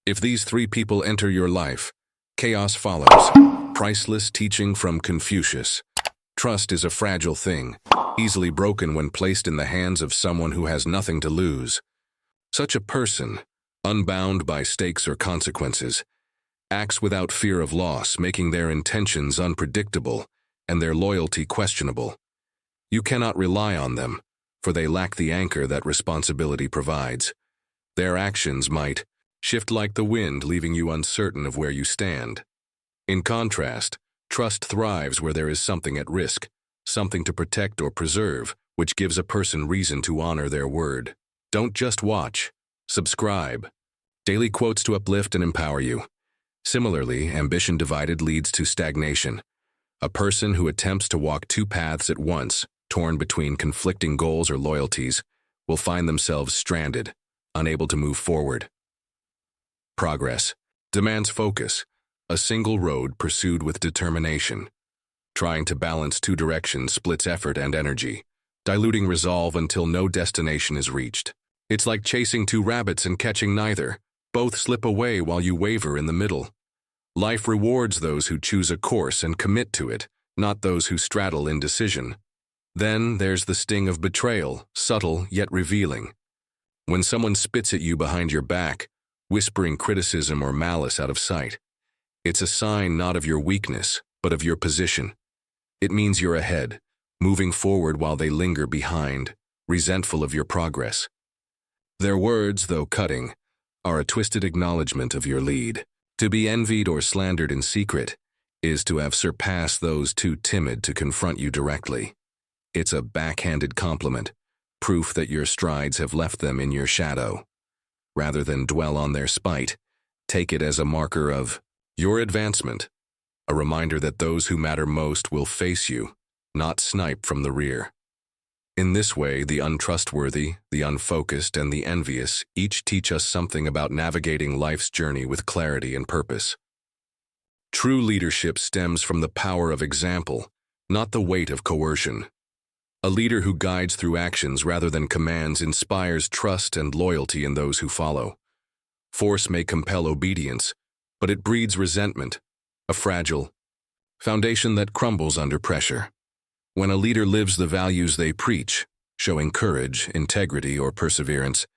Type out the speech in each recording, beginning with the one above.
If these three people enter your life, chaos follows. Priceless teaching from Confucius. Trust is a fragile thing, easily broken when placed in the hands of someone who has nothing to lose. Such a person, unbound by stakes or consequences, acts without fear of loss, making their intentions unpredictable and their loyalty questionable. You cannot rely on them, for they lack the anchor that responsibility provides. Their actions might shift like the wind, leaving you uncertain of where you stand. In contrast, trust thrives where there is something at risk, something to protect or preserve, which gives a person reason to honor their word. Don't just watch, subscribe. Daily quotes to uplift and empower you. Similarly, ambition divided leads to stagnation. A person who attempts to walk two paths at once, torn between conflicting goals or loyalties, will find themselves stranded, unable to move forward. Progress demands focus, a single road pursued with determination. Trying to balance two directions splits effort and energy, diluting resolve until no destination is reached. It's like chasing two rabbits and catching neither. Both slip away while you waver in the middle. Life rewards those who choose a course and commit to it, not those who straddle indecision. Then there's the sting of betrayal, subtle yet revealing. When someone spits at you behind your back, whispering criticism or malice out of sight, it's a sign not of your weakness, but of your position. It means you're ahead, moving forward while they linger behind, resentful of your progress. Their words, though cutting, are a twisted acknowledgement of your lead. To be envied or slandered in secret is to have surpassed those too timid to confront you directly. It's a backhanded compliment, proof that your strides have left them in your shadow. Rather than dwell on their spite, take it as a marker of your advancement, a reminder that those who matter most will face you, not snipe from the rear. In this way, the untrustworthy, the unfocused, and the envious each teach us something about navigating life's journey with clarity and purpose. True leadership stems from the power of example, not the weight of coercion. A leader who guides through actions rather than commands inspires trust and loyalty in those who follow. Force may compel obedience, but it breeds resentment, a fragile foundation that crumbles under pressure. When a leader lives the values they preach, showing courage, integrity, or perseverance,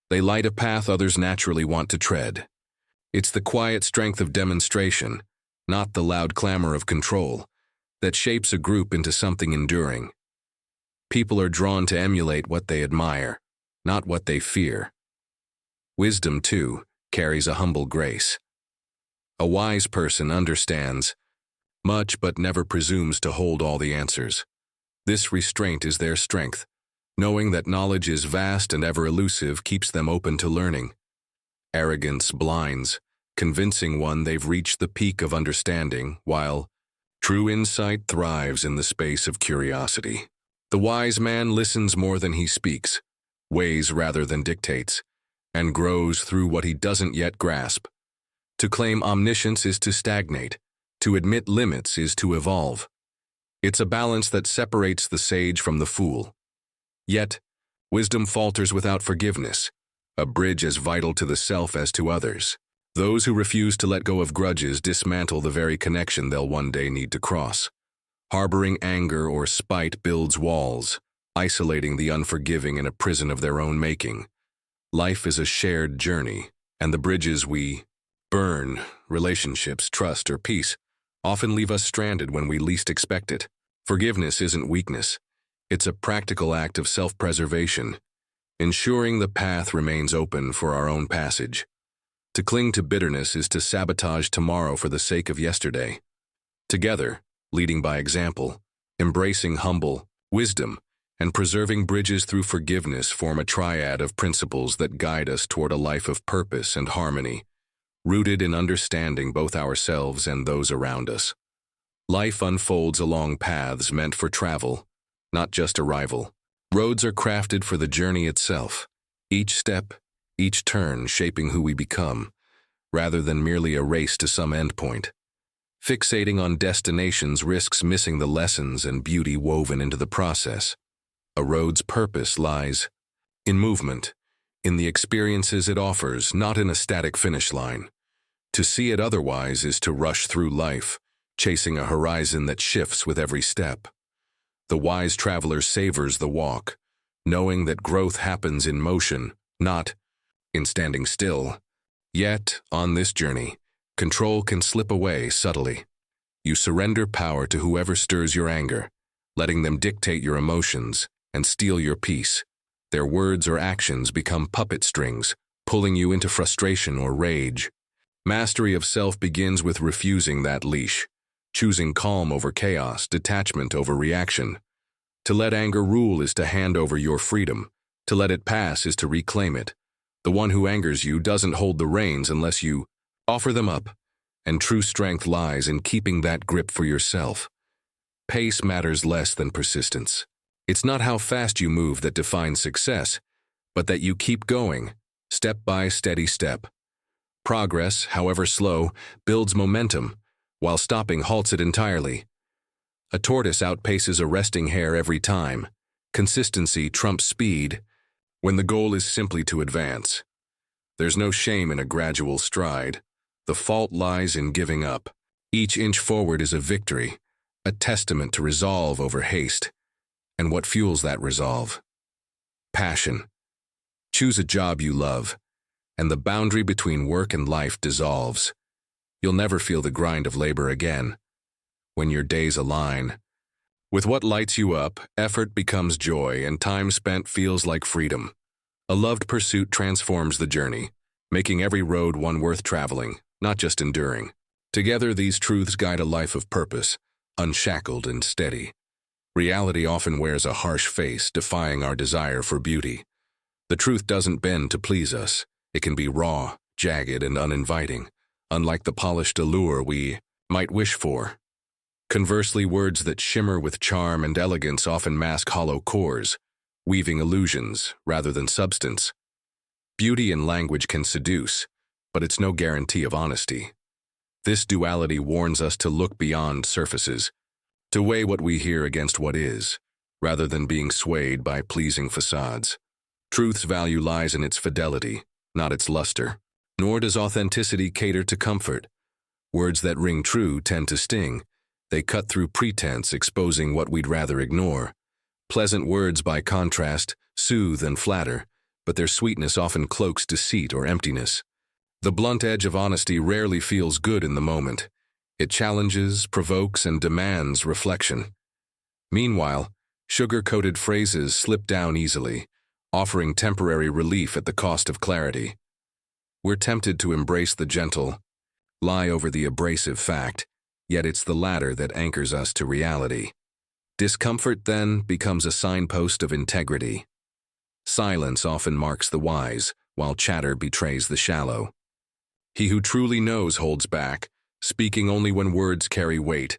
they light a path others naturally want to tread. It's the quiet strength of demonstration, not the loud clamor of control, that shapes a group into something enduring. People are drawn to emulate what they admire, not what they fear. Wisdom, too, carries a humble grace. A wise person understands much but never presumes to hold all the answers. This restraint is their strength. Knowing that knowledge is vast and ever elusive keeps them open to learning. Arrogance blinds, convincing one they've reached the peak of understanding, while true insight thrives in the space of curiosity. The wise man listens more than he speaks, weighs rather than dictates, and grows through what he doesn't yet grasp. To claim omniscience is to stagnate. To admit limits is to evolve. It's a balance that separates the sage from the fool. Yet, wisdom falters without forgiveness, a bridge as vital to the self as to others. Those who refuse to let go of grudges dismantle the very connection they'll one day need to cross. Harboring anger or spite builds walls, isolating the unforgiving in a prison of their own making. Life is a shared journey, and the bridges we burn, relationships, trust, or peace, often leave us stranded when we least expect it. Forgiveness isn't weakness. It's a practical act of self-preservation, ensuring the path remains open for our own passage. To cling to bitterness is to sabotage tomorrow for the sake of yesterday. Together, leading by example, embracing humble wisdom, and preserving bridges through forgiveness form a triad of principles that guide us toward a life of purpose and harmony, rooted in understanding both ourselves and those around us. Life unfolds along paths meant for travel, not just arrival. Roads are crafted for the journey itself, each step, each turn shaping who we become, rather than merely a race to some endpoint. Fixating on destinations risks missing the lessons and beauty woven into the process. A road's purpose lies in movement, in the experiences it offers, not in a static finish line. To see it otherwise is to rush through life, chasing a horizon that shifts with every step. The wise traveler savors the walk, knowing that growth happens in motion, not in standing still. Yet, on this journey, control can slip away subtly. You surrender power to whoever stirs your anger, letting them dictate your emotions and steal your peace. Their words or actions become puppet strings, pulling you into frustration or rage. Mastery of self begins with refusing that leash, choosing calm over chaos, detachment over reaction. To let anger rule is to hand over your freedom. To let it pass is to reclaim it. The one who angers you doesn't hold the reins unless you offer them up, and true strength lies in keeping that grip for yourself. Pace matters less than persistence. It's not how fast you move that defines success, but that you keep going, step by steady step. Progress, however slow, builds momentum, while stopping halts it entirely. A tortoise outpaces a resting hare every time. Consistency trumps speed when the goal is simply to advance. There's no shame in a gradual stride. The fault lies in giving up. Each inch forward is a victory, a testament to resolve over haste. And what fuels that resolve? Passion. Choose a job you love, and the boundary between work and life dissolves. You'll never feel the grind of labor again. When your days align with what lights you up, effort becomes joy and time spent feels like freedom. A loved pursuit transforms the journey, making every road one worth traveling, not just enduring. Together, these truths guide a life of purpose, unshackled and steady. Reality often wears a harsh face, defying our desire for beauty. The truth doesn't bend to please us. It can be raw, jagged, and uninviting, unlike the polished allure we might wish for. Conversely, words that shimmer with charm and elegance often mask hollow cores, weaving illusions rather than substance. Beauty in language can seduce, but it's no guarantee of honesty. This duality warns us to look beyond surfaces, to weigh what we hear against what is, rather than being swayed by pleasing facades. Truth's value lies in its fidelity, not its luster. Nor does authenticity cater to comfort. Words that ring true tend to sting. They cut through pretense, exposing what we'd rather ignore. Pleasant words, by contrast, soothe and flatter, but their sweetness often cloaks deceit or emptiness. The blunt edge of honesty rarely feels good in the moment. It challenges, provokes, and demands reflection. Meanwhile, sugar-coated phrases slip down easily, offering temporary relief at the cost of clarity. We're tempted to embrace the gentle, lie over the abrasive fact, yet it's the latter that anchors us to reality. Discomfort, then, becomes a signpost of integrity. Silence often marks the wise, while chatter betrays the shallow. He who truly knows holds back, speaking only when words carry weight.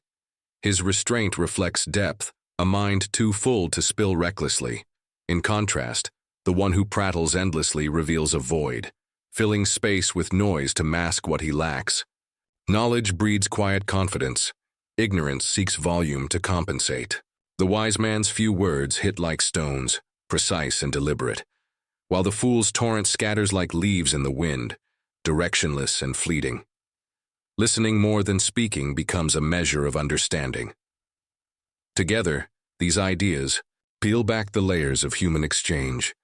His restraint reflects depth, a mind too full to spill recklessly. In contrast, the one who prattles endlessly reveals a void, filling space with noise to mask what he lacks. Knowledge breeds quiet confidence. Ignorance seeks volume to compensate. The wise man's few words hit like stones, precise and deliberate, while the fool's torrent scatters like leaves in the wind, directionless and fleeting. Listening more than speaking becomes a measure of understanding. Together, these ideas peel back the layers of human exchange.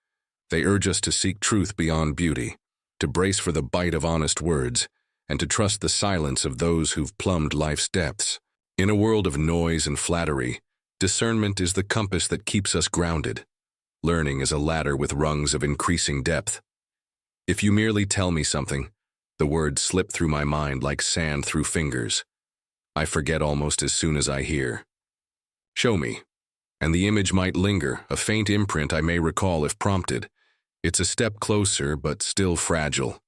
They urge us to seek truth beyond beauty, to brace for the bite of honest words, and to trust the silence of those who've plumbed life's depths. In a world of noise and flattery, discernment is the compass that keeps us grounded. Learning is a ladder with rungs of increasing depth. If you merely tell me something, the words slip through my mind like sand through fingers. I forget almost as soon as I hear. Show me, and the image might linger, a faint imprint I may recall if prompted. It's a step closer, but still fragile.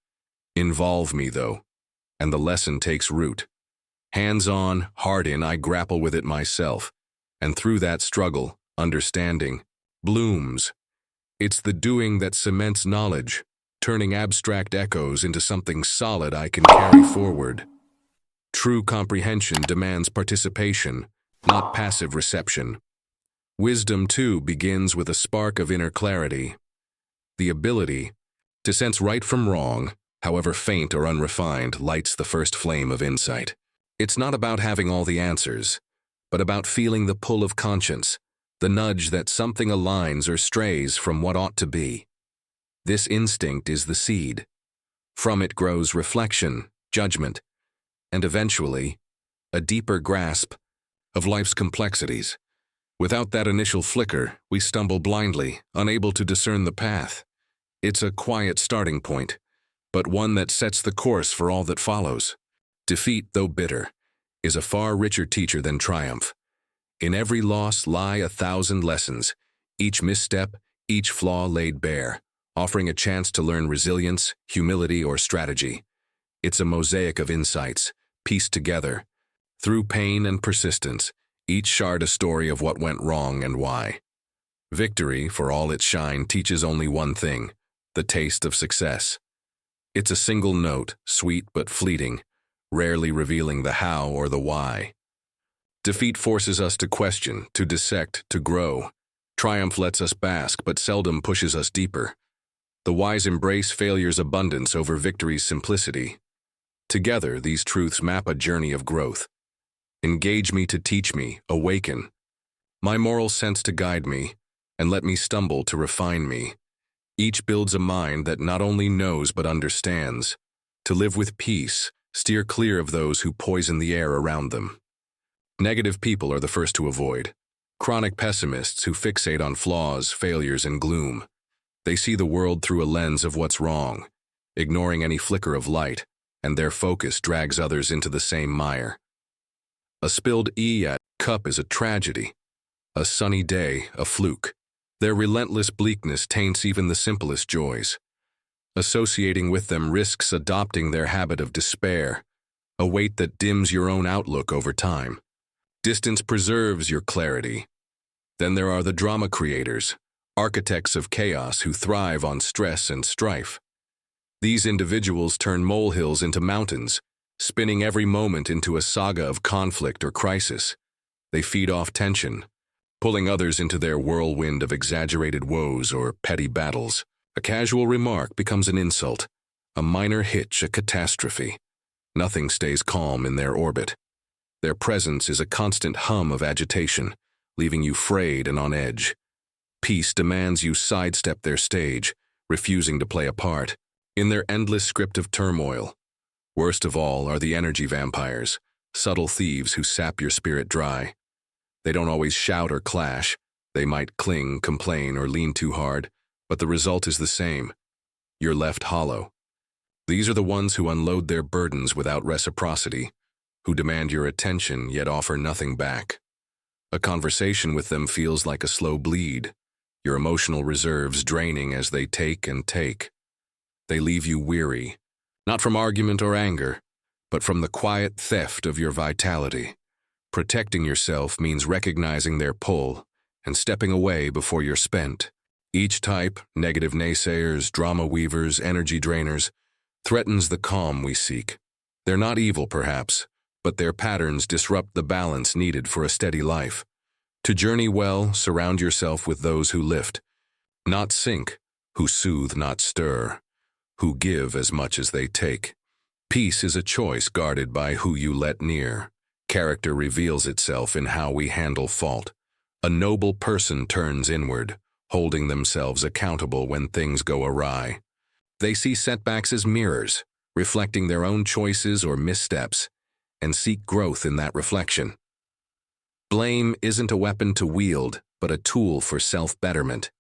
Involve me, though, and the lesson takes root. Hands-on, heart-in, I grapple with it myself, and through that struggle, understanding blooms. It's the doing that cements knowledge, turning abstract echoes into something solid I can carry forward. True comprehension demands participation, not passive reception. Wisdom, too, begins with a spark of inner clarity, the ability To sense right from wrong, however faint or unrefined, lights the first flame of insight. It's not about having all the answers, but about feeling the pull of conscience, the nudge that something aligns or strays from what ought to be. This instinct is the seed. From it grows reflection, judgment, and eventually, a deeper grasp of life's complexities. Without that initial flicker, we stumble blindly, unable to discern the path. It's a quiet starting point, but one that sets the course for all that follows. Defeat, though bitter, is a far richer teacher than triumph. In every loss lie 1,000 lessons, each misstep, each flaw laid bare, offering a chance to learn resilience, humility, or strategy. It's a mosaic of insights, pieced together. Through pain and persistence, each shard a story of what went wrong and why. Victory, for all its shine, teaches only one thing: the taste of success. It's a single note, sweet but fleeting, rarely revealing the how or the why. Defeat forces us to question, to dissect, to grow. Triumph lets us bask, but seldom pushes us deeper. The wise embrace failure's abundance over victory's simplicity. Together, these truths map a journey of growth. Engage me to teach me, awaken. My moral sense to guide me, and let me stumble to refine me. Each builds a mind that not only knows but understands. To live with peace, steer clear of those who poison the air around them. Negative people are the first to avoid. Chronic pessimists who fixate on flaws, failures, and gloom. They see the world through a lens of what's wrong, ignoring any flicker of light, and their focus drags others into the same mire. A spilled cup is a tragedy. A sunny day, a fluke. Their relentless bleakness taints even the simplest joys. Associating with them risks adopting their habit of despair, a weight that dims your own outlook over time. Distance preserves your clarity. Then there are the drama creators, architects of chaos who thrive on stress and strife. These individuals turn molehills into mountains, spinning every moment into a saga of conflict or crisis. They feed off tension, pulling others into their whirlwind of exaggerated woes or petty battles. A casual remark becomes an insult, a minor hitch a catastrophe. Nothing stays calm in their orbit. Their presence is a constant hum of agitation, leaving you frayed and on edge. Peace demands you sidestep their stage, refusing to play a part in their endless script of turmoil. Worst of all are the energy vampires, subtle thieves who sap your spirit dry. They don't always shout or clash. They might cling, complain, or lean too hard, but the result is the same. You're left hollow. These are the ones who unload their burdens without reciprocity, who demand your attention yet offer nothing back. A conversation with them feels like a slow bleed, your emotional reserves draining as they take and take. They leave you weary, not from argument or anger, but from the quiet theft of your vitality. Protecting yourself means recognizing their pull and stepping away before you're spent. Each type, negative naysayers, drama weavers, energy drainers, threatens the calm we seek. They're not evil, perhaps, but their patterns disrupt the balance needed for a steady life. To journey well, surround yourself with those who lift, not sink, who soothe, not stir, who give as much as they take. Peace is a choice guarded by who you let near. Character reveals itself in how we handle fault. A noble person turns inward, holding themselves accountable when things go awry. They see setbacks as mirrors, reflecting their own choices or missteps, and seek growth in that reflection. Blame isn't a weapon to wield, but a tool for self-betterment.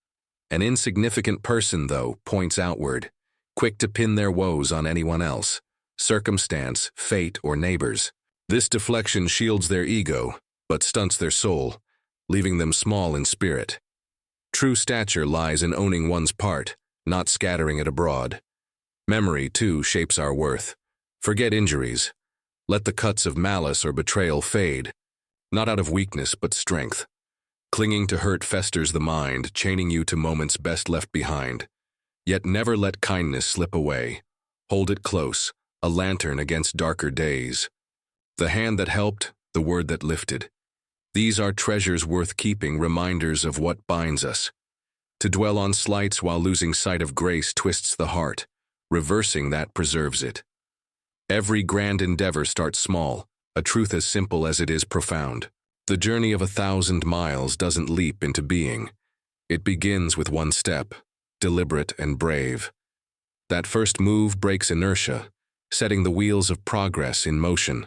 An insignificant person, though, points outward, quick to pin their woes on anyone else, circumstance, fate, or neighbors. This deflection shields their ego, but stunts their soul, leaving them small in spirit. True stature lies in owning one's part, not scattering it abroad. Memory, too, shapes our worth. Forget injuries. Let the cuts of malice or betrayal fade, not out of weakness but strength. Clinging to hurt festers the mind, chaining you to moments best left behind. Yet never let kindness slip away. Hold it close, a lantern against darker days. The hand that helped, the word that lifted. These are treasures worth keeping, reminders of what binds us. To dwell on slights while losing sight of grace twists the heart. Reversing that preserves it. Every grand endeavor starts small, a truth as simple as it is profound. The journey of 1,000 miles doesn't leap into being. It begins with one step, deliberate and brave. That first move breaks inertia, setting the wheels of progress in motion.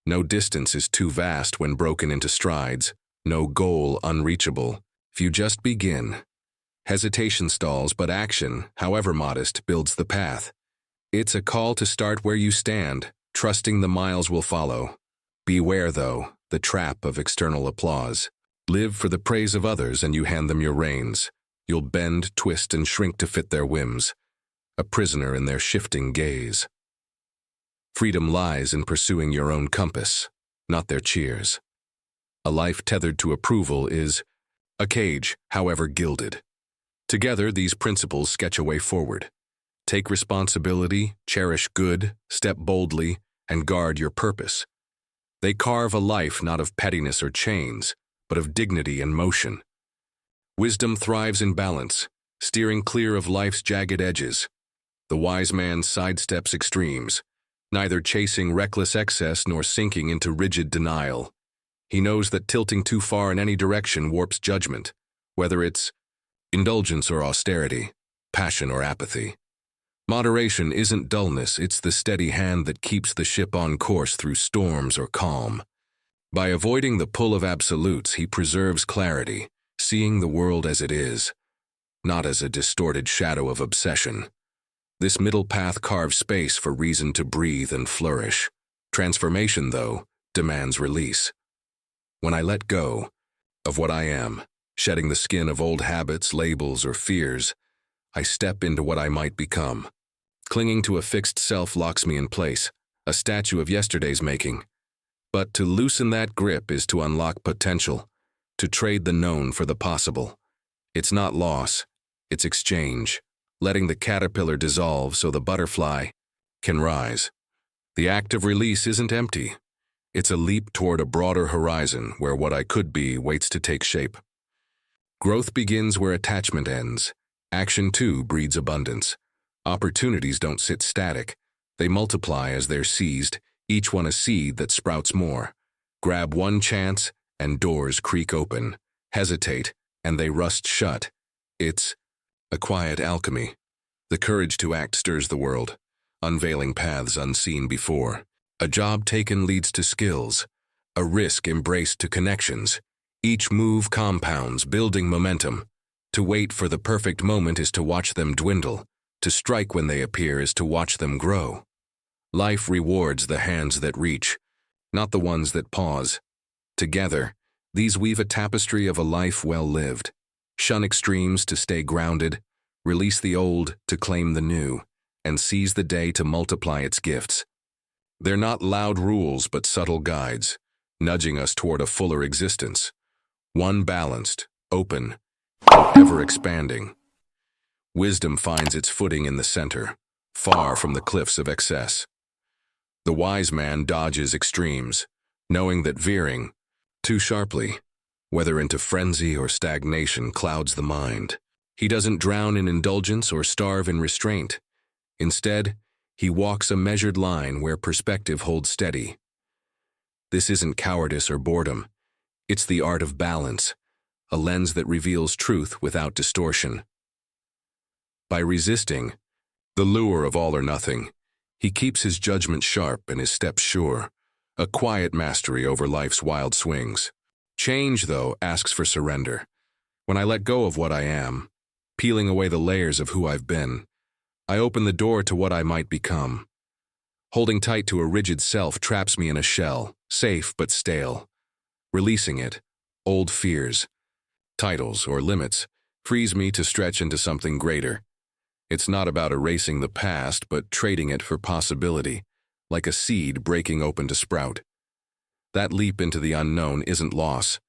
No distance is too vast when broken into strides, no goal unreachable. If you just begin. Hesitation stalls, but action, however modest, builds the path. It's a call to start where you stand, trusting the miles will follow. Beware, though, the trap of external applause. Live for the praise of others and you hand them your reins. You'll bend, twist, and shrink to fit their whims, a prisoner in their shifting gaze. Freedom lies in pursuing your own compass, not their cheers. A life tethered to approval is a cage, however gilded. Together, these principles sketch a way forward. Take responsibility, cherish good, step boldly, and guard your purpose. They carve a life not of pettiness or chains, but of dignity and motion. Wisdom thrives in balance, steering clear of life's jagged edges. The wise man sidesteps extremes, neither chasing reckless excess nor sinking into rigid denial. He knows that tilting too far in any direction warps judgment, whether it's indulgence or austerity, passion or apathy. Moderation isn't dullness, it's the steady hand that keeps the ship on course through storms or calm. By avoiding the pull of absolutes, he preserves clarity, seeing the world as it is, not as a distorted shadow of obsession. This middle path carves space for reason to breathe and flourish. Transformation, though, demands release. When I let go of what I am, shedding the skin of old habits, labels, or fears, I step into what I might become. Clinging to a fixed self locks me in place, a statue of yesterday's making. But to loosen that grip is to unlock potential, to trade the known for the possible. It's not loss, it's exchange, letting the caterpillar dissolve so the butterfly can rise. The act of release isn't empty. It's a leap toward a broader horizon where what I could be waits to take shape. Growth begins where attachment ends. Action, too, breeds abundance. Opportunities don't sit static. They multiply as they're seized, each one a seed that sprouts more. Grab one chance, and doors creak open. Hesitate, and they rust shut. It's a quiet alchemy. The courage to act stirs the world, unveiling paths unseen before. A job taken leads to skills, a risk embraced to connections. Each move compounds, building momentum. To wait for the perfect moment is to watch them dwindle. To strike when they appear is to watch them grow. Life rewards the hands that reach, not the ones that pause. Together, these weave a tapestry of a life well lived. Shun extremes to stay grounded, release the old to claim the new, and seize the day to multiply its gifts. They're not loud rules but subtle guides, nudging us toward a fuller existence. One balanced, open, and ever-expanding. Wisdom finds its footing in the center, far from the cliffs of excess. The wise man dodges extremes, knowing that veering too sharply, whether into frenzy or stagnation, clouds the mind. He doesn't drown in indulgence or starve in restraint. Instead, he walks a measured line where perspective holds steady. This isn't cowardice or boredom. It's the art of balance, a lens that reveals truth without distortion. By resisting the lure of all or nothing, he keeps his judgment sharp and his steps sure, a quiet mastery over life's wild swings. Change, though, asks for surrender. When I let go of what I am, peeling away the layers of who I've been, I open the door to what I might become. Holding tight to a rigid self traps me in a shell, safe but stale. Releasing it, old fears, titles, or limits, frees me to stretch into something greater. It's not about erasing the past, but trading it for possibility, like a seed breaking open to sprout. That leap into the unknown isn't loss.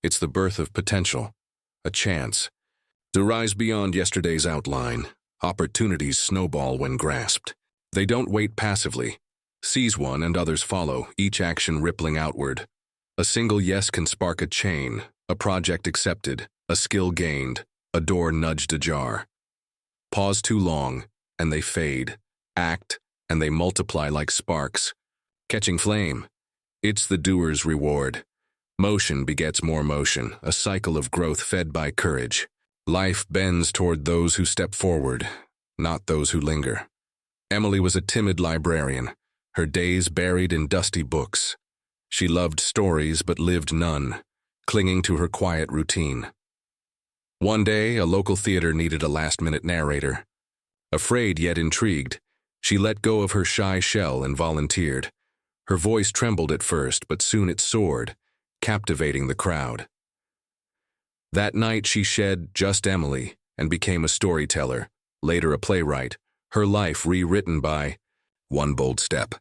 It's the birth of potential, a chance to rise beyond yesterday's outline. Opportunities snowball when grasped. They don't wait passively. Seize one and others follow, each action rippling outward. A single yes can spark a chain, a project accepted, a skill gained, A door nudged ajar. Pause too long, and they fade. Act, and they multiply like sparks. Catching flame. It's the doer's reward. Motion begets more motion, a cycle of growth fed by courage. Life bends toward those who step forward, not those who linger. Emily was a timid librarian, her days buried in dusty books. She loved stories but lived none, clinging to her quiet routine. One day, a local theater needed a last-minute narrator. Afraid yet intrigued, she let go of her shy shell and volunteered. Her voice trembled at first, but soon it soared, captivating the crowd. That night she shed Just Emily and became a storyteller, later a playwright, her life rewritten by one bold step.